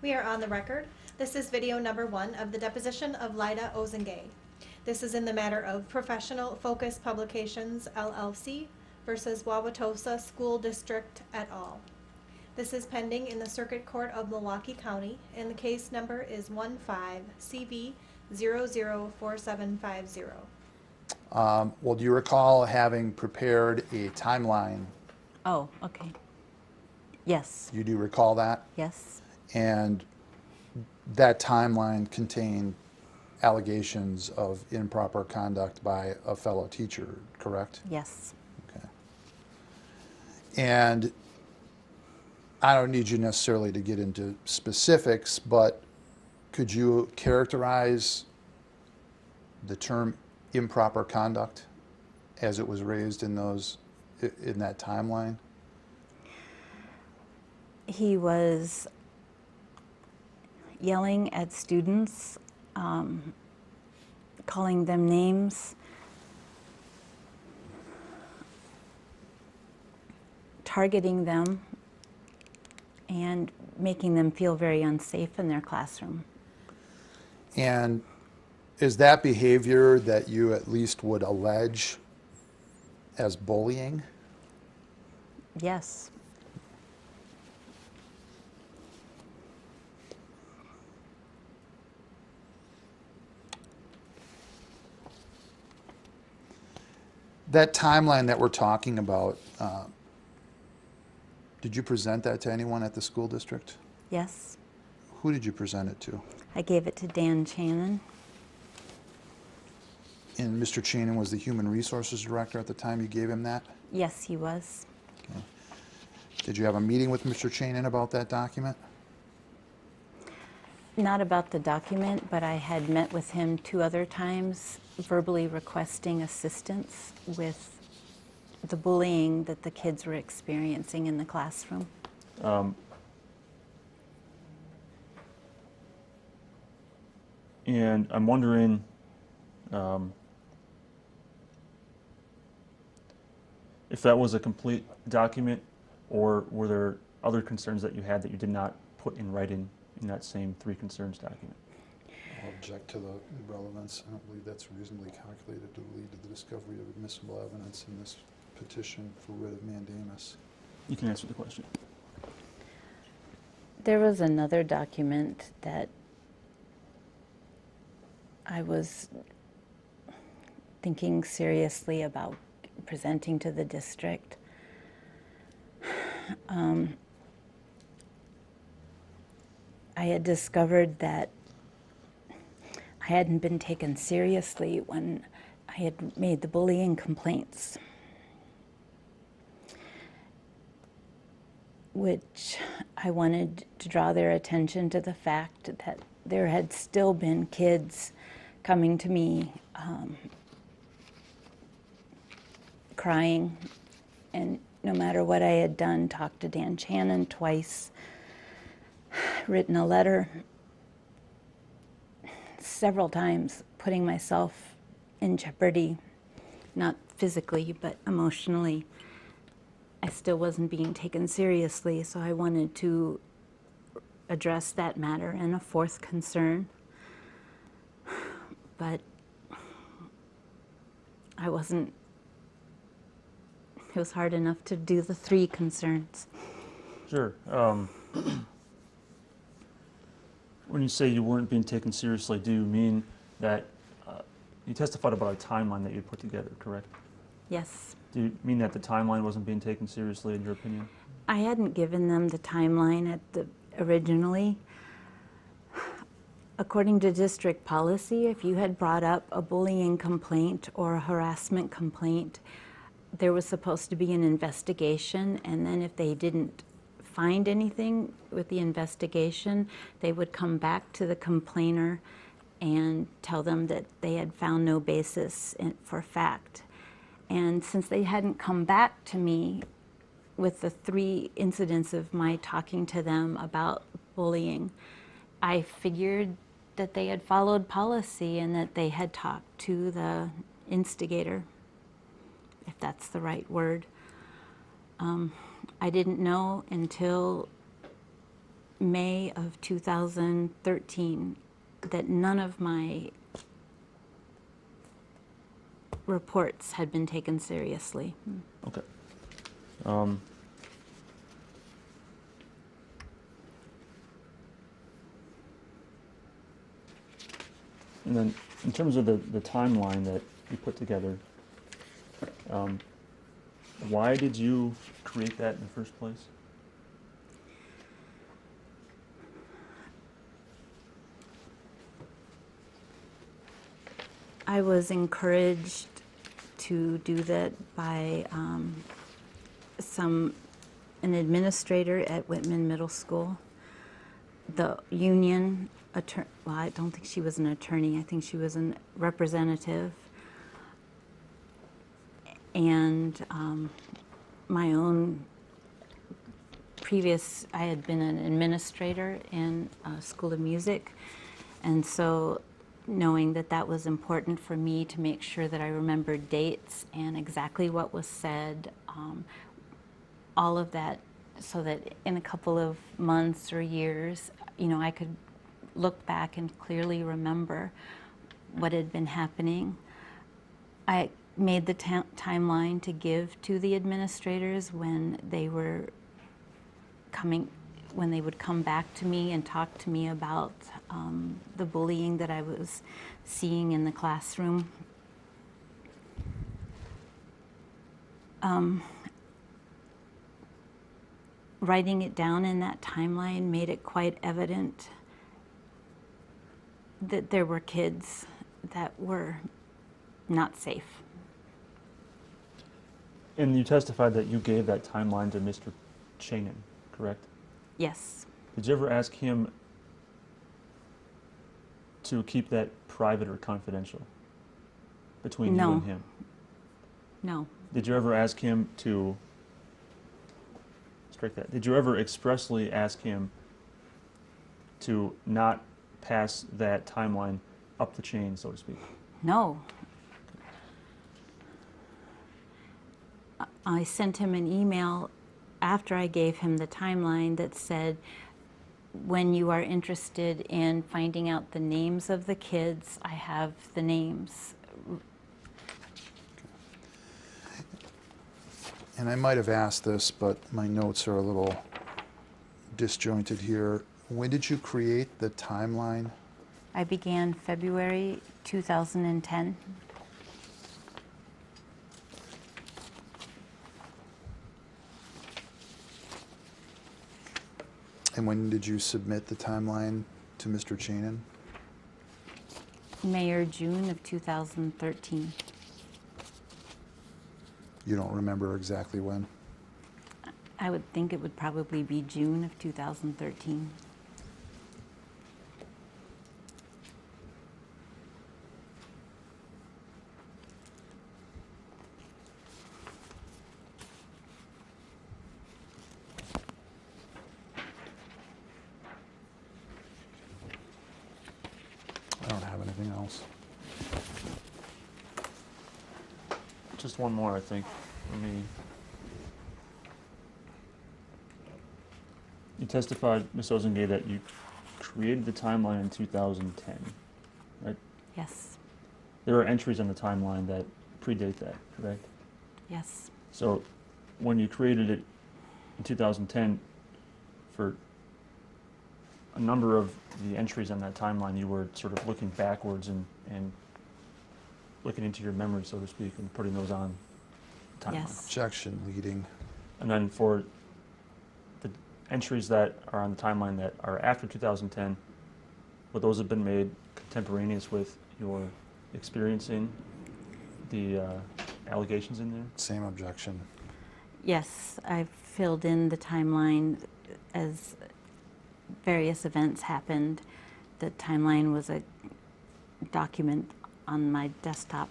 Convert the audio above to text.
We are on the record. This is video number 1 of the deposition of Lyda Osinga. This is in the matter of Professional Focus Publications, LLC versus Wauwatosa School District et al. This is pending in the Circuit Court of Milwaukee County, and the case number is 15-CV004750. Well, do you recall having prepared a timeline? Oh, okay. Yes. You do recall that? Yes. And that timeline contained allegations of improper conduct by a fellow teacher, correct? Yes. Okay. And I don't need you necessarily to get into specifics, but could you characterize the term improper conduct as it was raised in that timeline? He was yelling at students, calling them names, targeting them, and making them feel very unsafe in their classroom. And is that behavior that you at least would allege as bullying? Yes. That timeline that we're talking about, did you present that to anyone at the school district? Yes. Who did you present it to? I gave it to Dan Shannon. And Mr. Chanin was the human resources director at the time you gave him that? Yes, he was. Okay. Did you have a meeting with Mr. Chanin about that document? Not about the document, but I had met with him 2 other times, verbally requesting assistance with the bullying that the kids were experiencing in the classroom. And I'm wondering, if that was a complete document, or were there other concerns that you had that you did not put in writing in that same 3 concerns document? I'll object to the relevance. I don't believe that's reasonably calculated to lead to the discovery of admissible evidence in this petition for writ of mandamus. You can answer the question. There was another document that I was thinking seriously about presenting to the district. I had discovered that I hadn't been taken seriously when I had made the bullying complaints, which I wanted to draw their attention to the fact that there had still been kids coming to me crying, and no matter what I had done, talked to Dan Shannon twice, written a letter several times, putting myself in jeopardy, not physically, but emotionally. I still wasn't being taken seriously, so I wanted to address that matter and a 4th concern. But I wasn't, it was hard enough to do the 3 concerns. Sure. When you say you weren't being taken seriously, do you mean that you testified about a timeline that you put together, correct? Yes. Do you mean that the timeline wasn't being taken seriously in your opinion? I hadn't given them the timeline originally. According to district policy, if you had brought up a bullying complaint or a harassment complaint, there was supposed to be an investigation, and then if they didn't find anything with the investigation, they would come back to the complainer and tell them that they had found no basis for fact. And since they hadn't come back to me with the 3 incidents of my talking to them about bullying, I figured that they had followed policy and that they had talked to the instigator, if that's the right word. I didn't know until May of 2013 that none of my reports had been taken seriously. Okay. Um, and then in terms of the timeline that you put together, why did you create that in the first place? I was encouraged to do that by an administrator at Whitman Middle School. The union well, I don't think she was an attorney. I think she was a representative. And my own previous, I had been an administrator in a school of music, and so knowing that that was important for me to make sure that I remembered dates and exactly what was said, all of that, so that in a couple of months or years, I could look back and clearly remember what had been happening. I made the timeline to give to the administrators when they would come back to me and talk to me about the bullying that I was seeing in the classroom. Writing it down in that timeline made it quite evident that there were kids that were not safe. And you testified that you gave that timeline to Mr. Chanin, correct? Yes. Did you ever ask him to keep that private or confidential between you and him? No. Did you ever ask him to strike that? Did you ever expressly ask him to not pass that timeline up the chain, so to speak? No. I sent him an email after I gave him the timeline that said, when you are interested in finding out the names of the kids, I have the names. And I might have asked this, but my notes are a little disjointed here. When did you create the timeline? I began February 2010. And when did you submit the timeline to Mr. Chanin? May or June of 2013. You don't remember exactly when? I would think it would probably be June of 2013. I don't have anything else. Just one more, I think, for me. You testified, Ms. Osinga, that you created the timeline in 2010, right? Yes. There are entries on the timeline that predate that, correct? Yes. So when you created it in 2010, for a number of the entries on that timeline, you were sort of looking backwards and looking into your memory, so to speak, and putting those on the timeline. Yes. Objection, leading. And then for the entries that are on the timeline that are after 2010, would those have been made contemporaneous with your experiencing the allegations in there? Same objection. Yes, I filled in the timeline as various events happened. The timeline was a document on my desktop